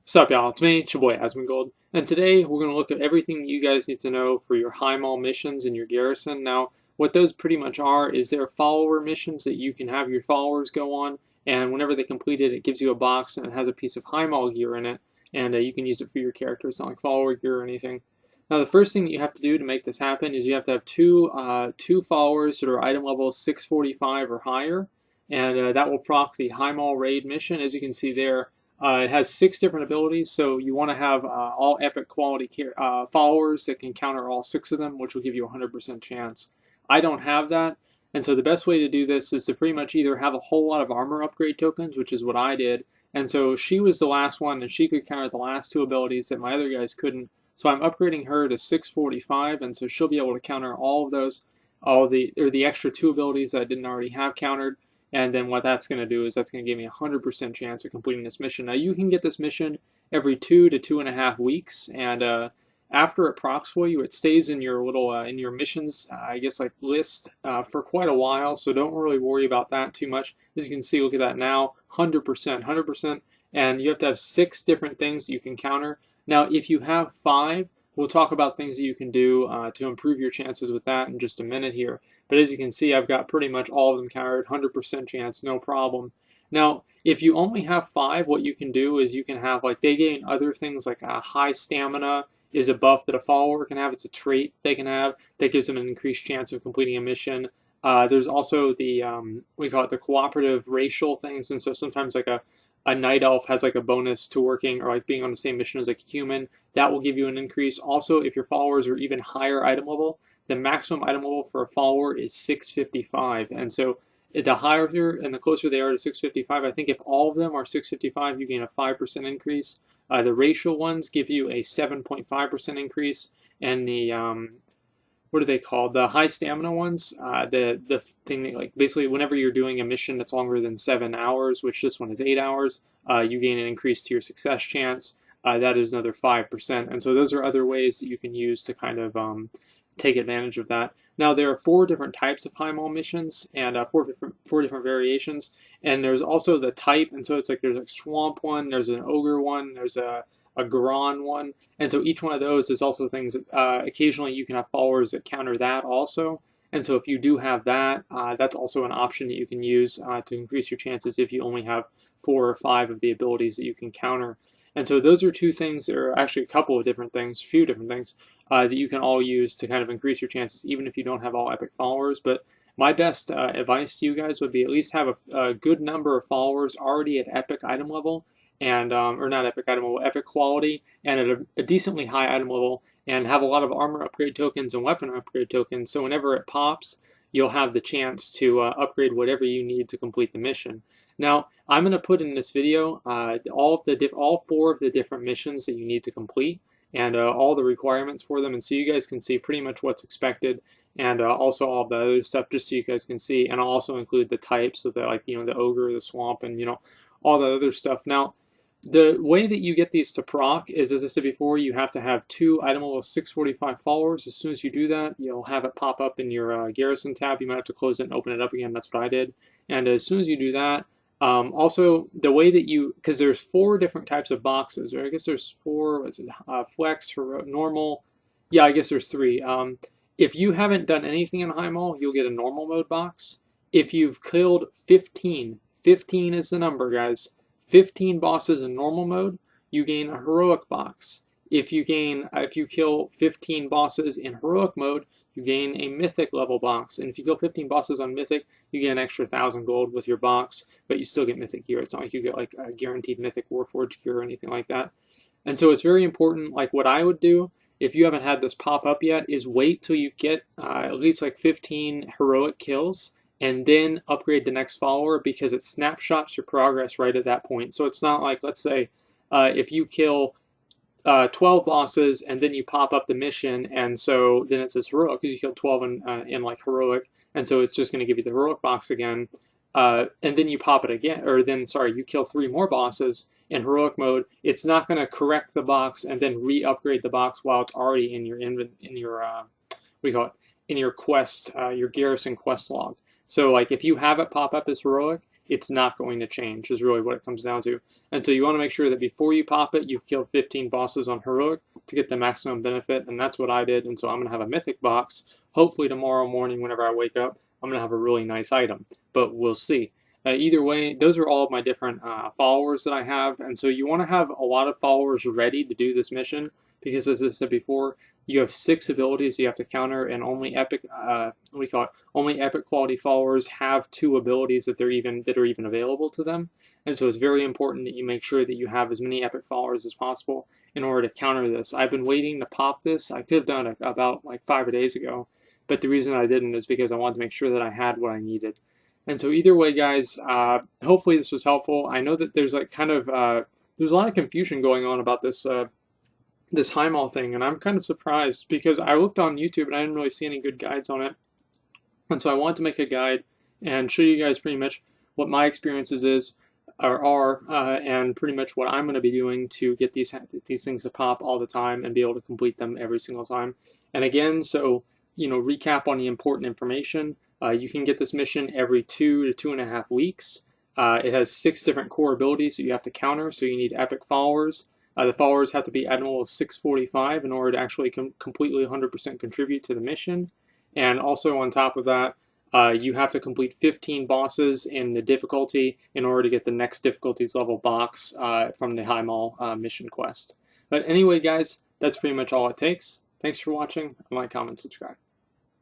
What's up, y'all? It's me, it's your boy Asmongold, and today we're going to look at everything you guys need to know for your Highmaul missions in your garrison. Now, what those pretty much are is they're follower missions that you can have your followers go on, and whenever they complete it, it gives you a box and it has a piece of Highmaul gear in it, and you can use it for your character. It's not like follower gear or anything. Now, the first thing that you have to do to make this happen is you have to have two followers that are item level 645 or higher, and that will proc the Highmaul raid mission. As you can see there, it has 6 different abilities, so you want to have all epic quality followers that can counter all 6 of them, which will give you a 100% chance. I don't have that, and so the best way to do this is to pretty much either have a whole lot of armor upgrade tokens, which is what I did, and so she was the last one, and she could counter the last 2 abilities that my other guys couldn't, so I'm upgrading her to 645, and so she'll be able to counter all of those, the extra 2 abilities that I didn't already have countered. And then what that's going to do is that's going to give me a 100% chance of completing this mission. Now you can get this mission every 2 to 2.5 weeks, and after it procs for you, it stays in your little in your missions, I guess like list for quite a while. So don't really worry about that too much. As you can see, look at that now, 100%, and you have to have 6 different things that you can counter. Now, if you have 5, we'll talk about things that you can do to improve your chances with that in just a minute here. But as you can see, I've got pretty much all of them countered, 100% chance, no problem. Now, if you only have 5, what you can do is you can have, like, they gain other things like high stamina is a buff that a follower can have. It's a trait they can have that gives them an increased chance of completing a mission. There's also the, we call it the cooperative racial things, and so sometimes like a night elf has like a bonus to working or like being on the same mission as like a human. That will give you an increase. Also, if your followers are even higher item level, the maximum item level for a follower is 655. And so the higher and the closer they are to 655, I think if all of them are 655, you gain a 5% increase. The racial ones give you a 7.5% increase. And the, what are they called? The high stamina ones, the thing that, like, basically whenever you're doing a mission that's longer than 7 hours, which this one is 8 hours, you gain an increase to your success chance. That is another 5%. And so those are other ways that you can use to kind of take advantage of that. Now there are 4 different types of Highmaul missions and 4 different variations, and there's also the type, and so it's like there's a swamp one, there's an ogre one, there's a Garrsion one, and so each one of those is also things that occasionally you can have followers that counter that also. And so if you do have that, that's also an option that you can use to increase your chances if you only have 4 or 5 of the abilities that you can counter. And so those are 2 things, that are actually a couple of different things, a few different things that you can all use to kind of increase your chances, even if you don't have all epic followers. But my best advice to you guys would be at least have a good number of followers already at epic item level, and or not epic item level, epic quality, and at a decently high item level, and have a lot of armor upgrade tokens and weapon upgrade tokens. So whenever it pops, you'll have the chance to upgrade whatever you need to complete the mission. Now, I'm going to put in this video all 4 of the different missions that you need to complete, and all the requirements for them, and so you guys can see pretty much what's expected, and also all the other stuff, just so you guys can see. And I'll also include the types, so that, like, you know, the ogre, the swamp, and, you know, all the other stuff. Now, the way that you get these to proc is, as I said before, you have to have 2 item level 645 followers. As soon as you do that, you'll have it pop up in your Garrison tab. You might have to close it and open it up again. That's what I did. And as soon as you do that, also the way that you, because there's 4 different types of boxes, or I guess there's 4, what's it, flex, normal, yeah, I guess there's 3. If you haven't done anything in Highmaul, you'll get a normal mode box. If you've killed 15 is the number, guys, 15 bosses in normal mode, you gain a heroic box. If you kill 15 bosses in heroic mode, you gain a mythic level box. And if you kill 15 bosses on mythic, you get an extra 1,000 gold with your box, but you still get mythic gear. It's not like you get like a guaranteed mythic warforged gear or anything like that. And so it's very important, like what I would do if you haven't had this pop up yet, is wait till you get at least like 15 heroic kills, and then upgrade the next follower, because it snapshots your progress right at that point. So it's not like, let's say, if you kill 12 bosses and then you pop up the mission, and so then it says heroic because you killed 12 in like heroic, and so it's just going to give you the heroic box again, and then you pop it again, or then, sorry, you kill 3 more bosses in heroic mode. It's not going to correct the box and then re-upgrade the box while it's already in your what do you call it, in your quest, your garrison quest log. So like if you have it pop up as heroic it's not going to change, is really what it comes down to. And so you want to make sure that before you pop it, you've killed 15 bosses on heroic to get the maximum benefit, and that's what I did. And so I'm going to have a mythic box. Hopefully tomorrow morning whenever I wake up, I'm going to have a really nice item, but we'll see. Either way, those are all of my different followers that I have, and so you want to have a lot of followers ready to do this mission, because as I said before, you have 6 abilities you have to counter, and only epic, only epic quality followers have 2 abilities that are even available to them. And so it's very important that you make sure that you have as many epic followers as possible in order to counter this. I've been waiting to pop this. I could have done it about like 5 days ago, but the reason I didn't is because I wanted to make sure that I had what I needed. And so either way, guys, hopefully this was helpful. I know that there's like there's a lot of confusion going on about this this Highmaul thing, and I'm kind of surprised because I looked on YouTube and I didn't really see any good guides on it. And so I wanted to make a guide and show you guys pretty much what my experiences are, and pretty much what I'm going to be doing to get these things to pop all the time and be able to complete them every single time. And again, so recap on the important information. You can get this mission every 2 to 2.5 weeks. It has 6 different core abilities that you have to counter, so you need epic followers. The followers have to be at level 645 in order to actually completely 100% contribute to the mission. And also on top of that, you have to complete 15 bosses in the difficulty in order to get the next difficulties level box from the Highmaul mission quest. But anyway, guys, that's pretty much all it takes. Thanks for watching. Like, comment, subscribe.